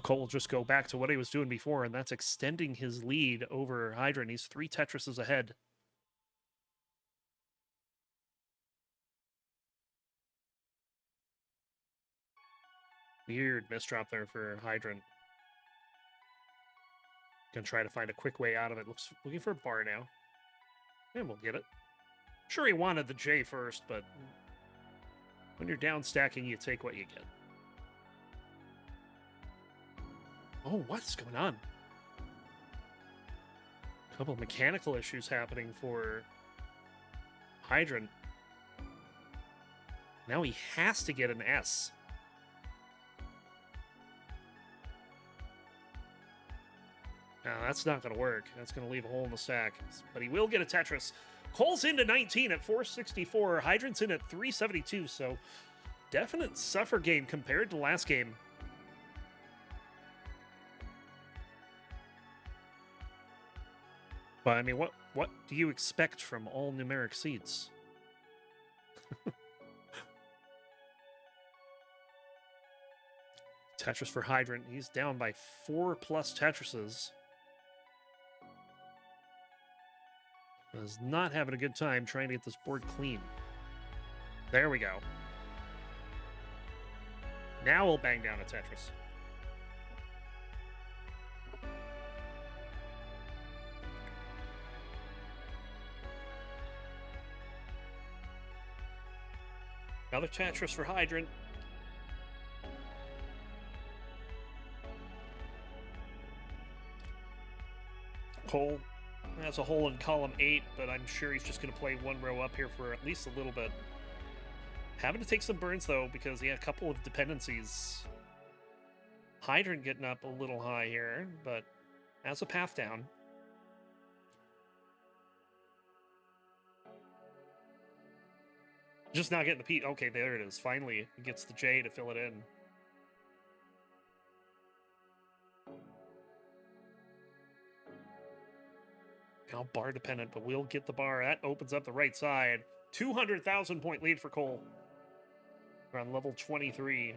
Cole will just go back to what he was doing before, and that's extending his lead over Hydrant. He's 3 Tetrises ahead. Weird misdrop there for Hydrant. Gonna try to find a quick way out of it. Looking for a bar now. And we'll get it. Sure, he wanted the J first, but when you're down stacking, you take what you get. Oh, what's going on? A couple of mechanical issues happening for Hydrant. Now he has to get an S. Now, that's not going to work. That's going to leave a hole in the stack. But he will get a Tetris. Cole's into 19 at 464. Hydrant's in at 372, so definite suffer game compared to last game. But I mean, what do you expect from all numeric seeds? Tetris for Hydrant. He's down by 4+ Tetrises. Is not having a good time trying to get this board clean. There we go. Now we'll bang down a Tetris. Another Tetris for Hydrant. Cole has a hole in column 8, but I'm sure he's just going to play one row up here for at least a little bit. Having to take some burns, though, because he had a couple of dependencies. Hydrant getting up a little high here, but has a path down. Just not getting the P. Okay, there it is. Finally, he gets the J to fill it in. Now bar dependent, but we'll get the bar. That opens up the right side. 200,000 point lead for Cole. We're on level 23.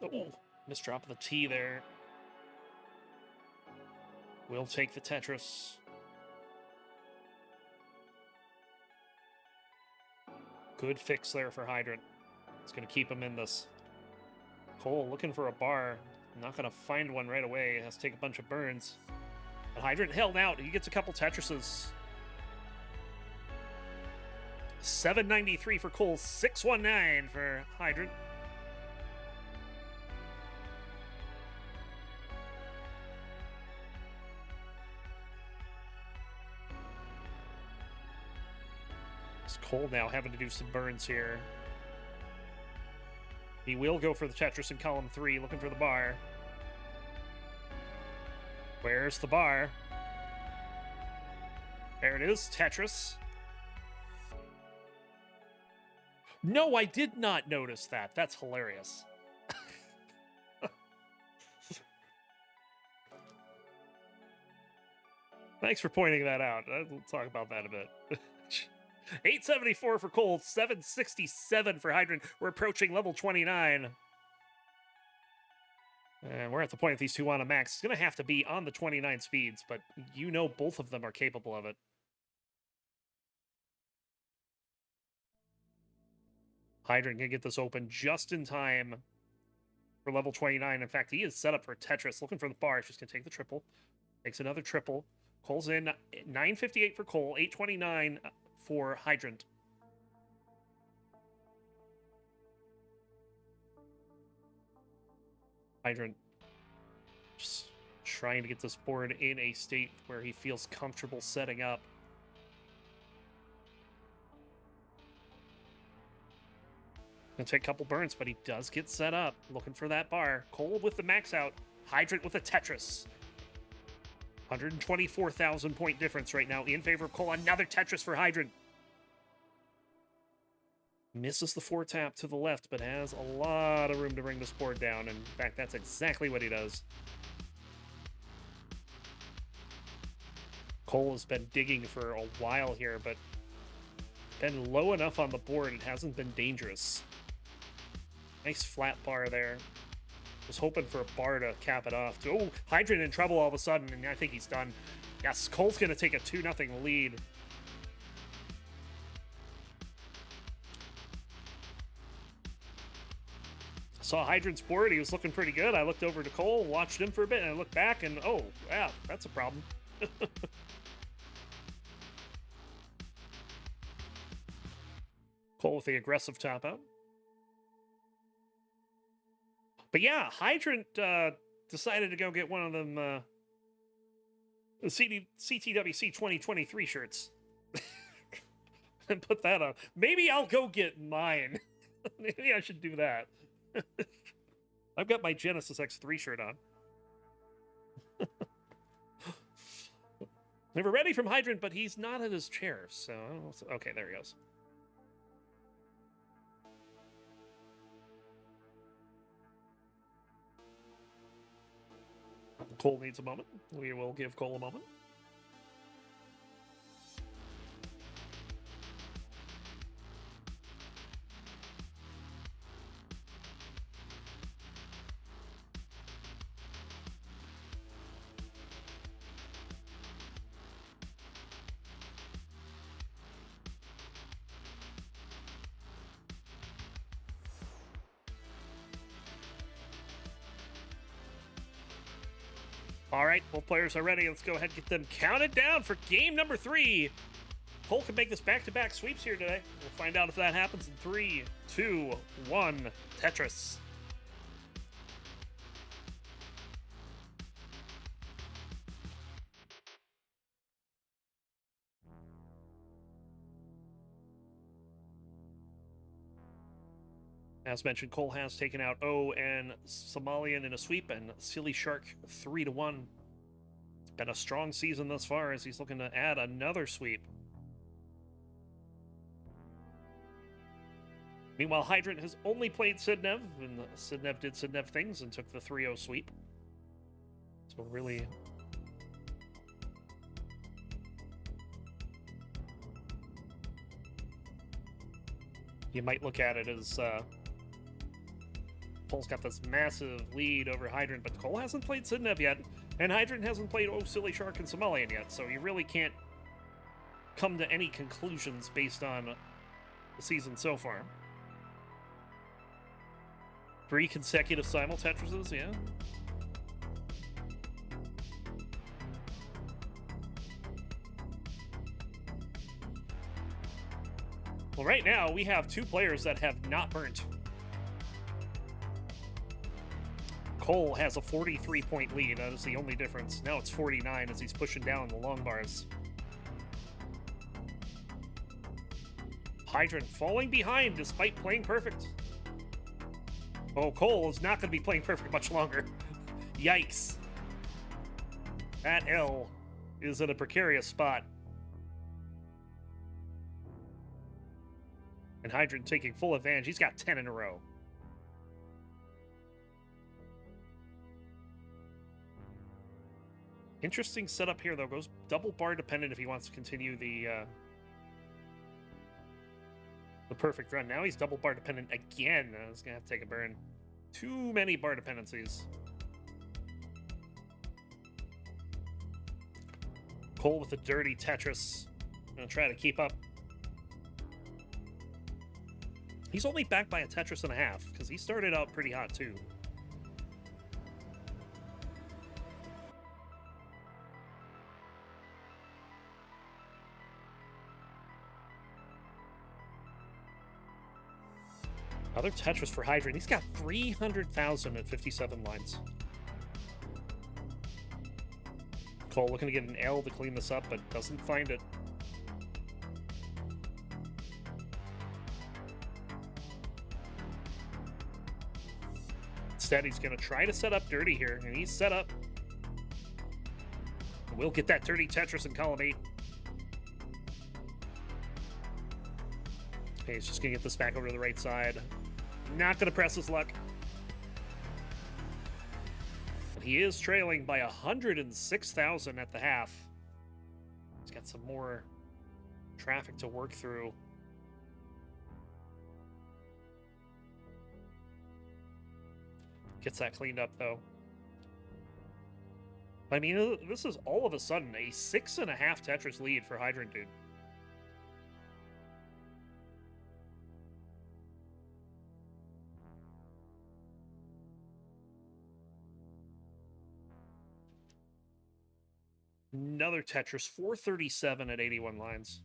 Oh, misdrop of the T there. We'll take the Tetris. Good fix there for Hydrant. It's going to keep him in this. Cole looking for a bar. Not going to find one right away. Has to take a bunch of burns. But Hydrant held out. He gets a couple Tetrises. 793 for Cole. 619 for Hydrant. It's Cole now having to do some burns here. He will go for the Tetris in column 3, looking for the bar. Where's the bar? There it is, Tetris. No, I did not notice that. That's hilarious. Thanks for pointing that out. We'll talk about that a bit. 874 for Cole, 767 for Hydrant. We're approaching level 29. And we're at the point if these two want to max. It's going to have to be on the 29 speeds, but you know both of them are capable of it. Hydrant can get this open just in time for level 29. In fact, he is set up for Tetris, looking for the bar. He's just going to take the triple. Takes another triple. Cole's in. 958 for Cole, 829 for Hydrant. Hydrant just trying to get this board in a state where he feels comfortable setting up. Gonna take a couple burns, but he does get set up. Looking for that bar. Cole with the max out. Hydrant with a Tetris. 124,000 point difference right now in favor of Cole. Another Tetris for Hydrant. Misses the 4-tap to the left, but has a lot of room to bring this board down. In fact, that's exactly what he does. Cole has been digging for a while here, but been low enough on the board, it hasn't been dangerous. Nice flat bar there. Was hoping for a bar to cap it off. Oh, Hydrant in trouble all of a sudden, and I think he's done. Yes, Cole's going to take a 2-0 lead. Saw Hydrant's board. He was looking pretty good. I looked over to Cole, watched him for a bit, and I looked back, and oh, yeah, that's a problem. Cole with the aggressive top out. But yeah, Hydrant decided to go get one of them the CTWC 2023 shirts and put that on. Maybe I'll go get mine. Maybe I should do that. I've got my Genesis X3 shirt on. Never ready from Hydrant, but he's not at his chair, so... Okay, there he goes. Cole needs a moment. We will give Cole a moment. All right, both players are ready. Let's go ahead and get them counted down for game number 3. Cole can make this back-to-back sweeps here today. We'll find out if that happens in 3, 2, 1. Tetris. As mentioned, Cole has taken out O and Somalian in a sweep, and Silly Shark 3-1. It's been a strong season thus far as he's looking to add another sweep. Meanwhile, Hydrant has only played Sidnev, and Sidnev did Sidnev things and took the 3-0 sweep. So really... you might look at it as... Cole's got this massive lead over Hydrant, but Cole hasn't played Sidnev yet, and Hydrant hasn't played Oh Silly Shark and Somalian yet, so you really can't come to any conclusions based on the season so far. 3 consecutive simul Tetrises, yeah. Well, right now, we have 2 players that have not burnt. Cole has a 43-point lead. That is the only difference. Now it's 49 as he's pushing down the long bars. Hydrant falling behind despite playing perfect. Oh, Cole is not going to be playing perfect much longer. Yikes. That L is in a precarious spot. And Hydrant taking full advantage. He's got 10 in a row. Interesting setup here, though. Goes double bar dependent if he wants to continue the perfect run. Now he's double bar dependent again. He's going to have to take a burn. Too many bar dependencies. Cole with a dirty Tetris. Going to try to keep up. He's only back by a Tetris and a half, because he started out pretty hot, too. Another Tetris for Hydrant. He's got 300,000 at 57 lines. Cole looking to get an L to clean this up, but doesn't find it. Instead, he's going to try to set up dirty here, and he's set up. We'll get that dirty Tetris in column 8. Okay, he's just going to get this back over to the right side. Not going to press his luck. But he is trailing by 106,000 at the half. He's got some more traffic to work through. Gets that cleaned up, though. I mean, this is all of a sudden a 6.5 Tetris lead for Hydrant Dude. Another Tetris, 437 at 81 lines.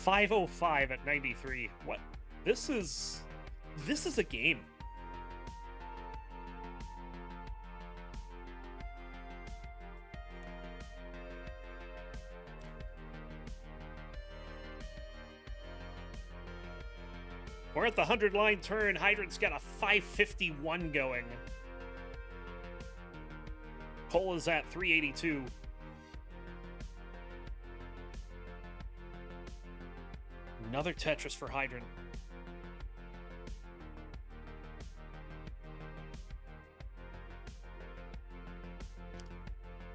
.505 at 93. What? This is a game. We're at the 100-line turn. Hydrant's got a 551 going. Cole is at 382. Another Tetris for Hydrant.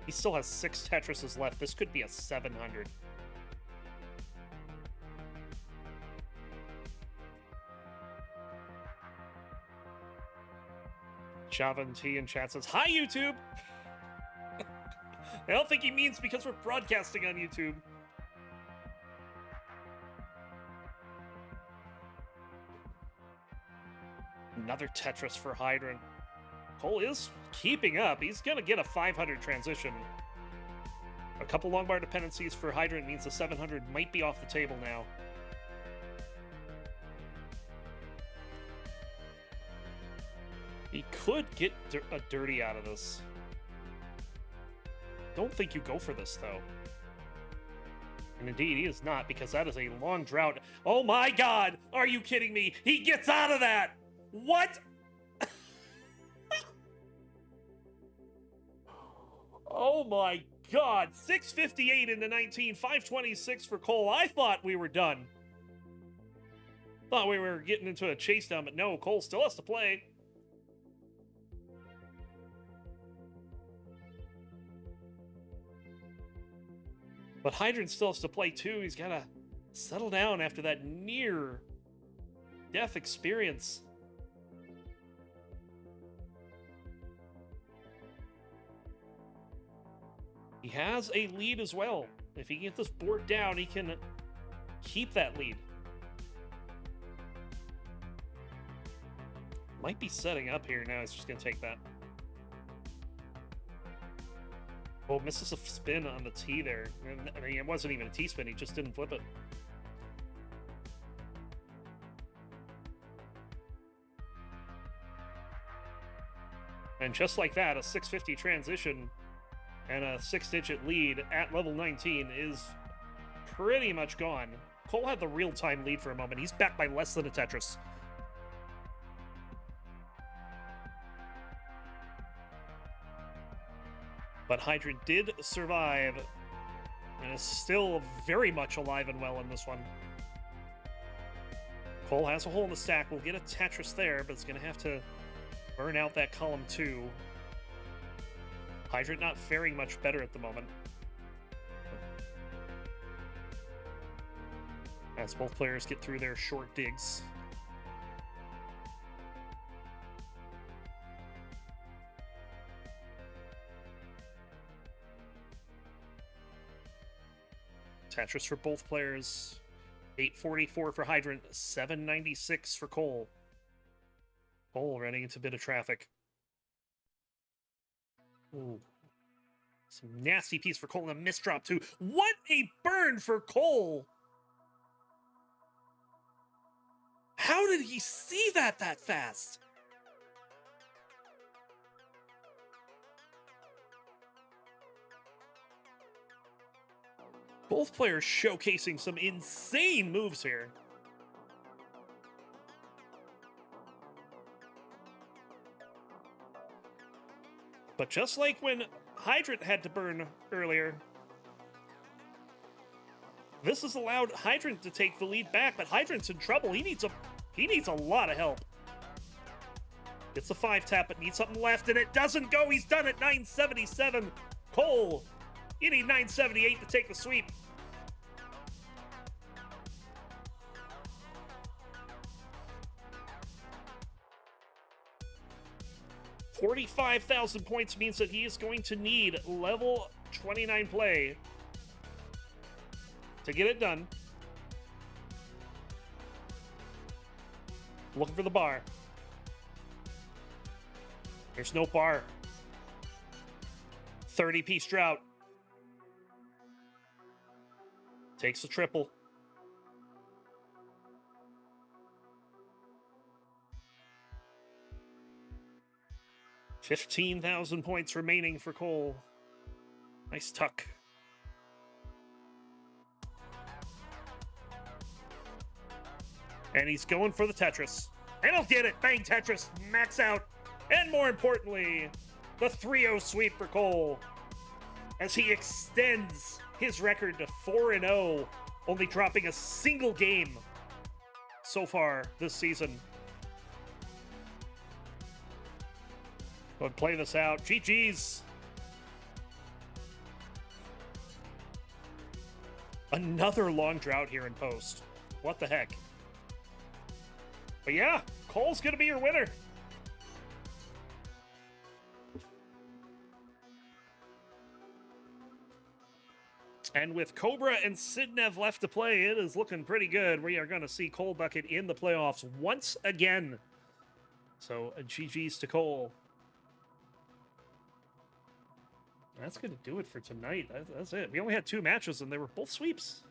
He still has 6 Tetrises left. This could be a 700. Javin T in chat says, "Hi, YouTube!" I don't think he means because we're broadcasting on YouTube. Another Tetris for Hydrant. Cole is keeping up. He's going to get a 500 transition. A couple long bar dependencies for Hydrant means the 700 might be off the table now. He could get a dirty out of this. Don't think you go for this, though. And indeed, he is not, because that is a long drought. Oh my god! Are you kidding me? He gets out of that! What? Oh my god! 658 into 19, 526 for Cole. I thought we were done. Thought we were getting into a chase down, but no, Cole still has to play. But Hydrant still has to play too. He's got to settle down after that near-death experience. He has a lead as well. If he can get this board down, he can keep that lead. Might be setting up here now. He's just going to take that. Oh, misses a spin on the T there. I mean, it wasn't even a T-spin. He just didn't flip it. And just like that, a 650 transition and a 6-digit lead at level 19 is pretty much gone. Cole had the real-time lead for a moment. He's back by less than a Tetris. But Hydrant did survive and is still very much alive and well in this one. Cole has a hole in the stack. We'll get a Tetris there, but it's going to have to burn out that column 2. Hydrant not faring much better at the moment. As both players get through their short digs. Tetris for both players. 844 for Hydrant, 796 for Cole. Cole running into a bit of traffic. Ooh. Some nasty piece for Cole and a misdrop too. What a burn for Cole! How did he see that fast? Both players showcasing some insane moves here. But just like when Hydrant had to burn earlier, this has allowed Hydrant to take the lead back, but Hydrant's in trouble. He needs a lot of help. It's a 5-tap, but needs something left, and it doesn't go. He's done at 977. Cole, you need 978 to take the sweep. $45,000 points means that he is going to need level 29 play to get it done. Looking for the bar. There's no bar. 30-piece drought. Takes the triple. $15,000 points remaining for Cole. Nice tuck. And he's going for the Tetris. And he'll get it. Bang, Tetris. Max out. And more importantly, the 3-0 sweep for Cole as he extends his record to 4-0, only dropping a single game so far this season. But play this out. GG's. Another long drought here in post. What the heck? But yeah, Cole's going to be your winner. And with Cobra and Sidnev left to play, it is looking pretty good. We are going to see Cole Bucket in the playoffs once again. So, GG's to Cole. That's going to do it for tonight. That's it. We only had 2 matches, and they were both sweeps.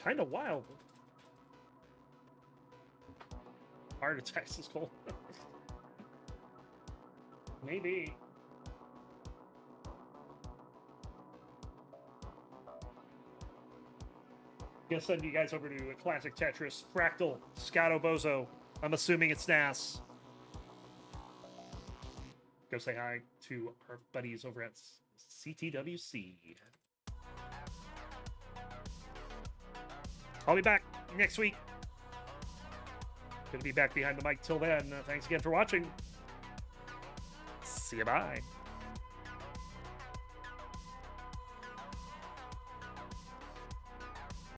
Kind of wild. Heart attacks is Cole. Maybe. Gonna send you guys over to a classic Tetris, Fractal, Scato Bozo. I'm assuming it's NAS. Go say hi to our buddies over at CTWC. I'll be back next week. Gonna be back behind the mic till then. Thanks again for watching. See you, bye.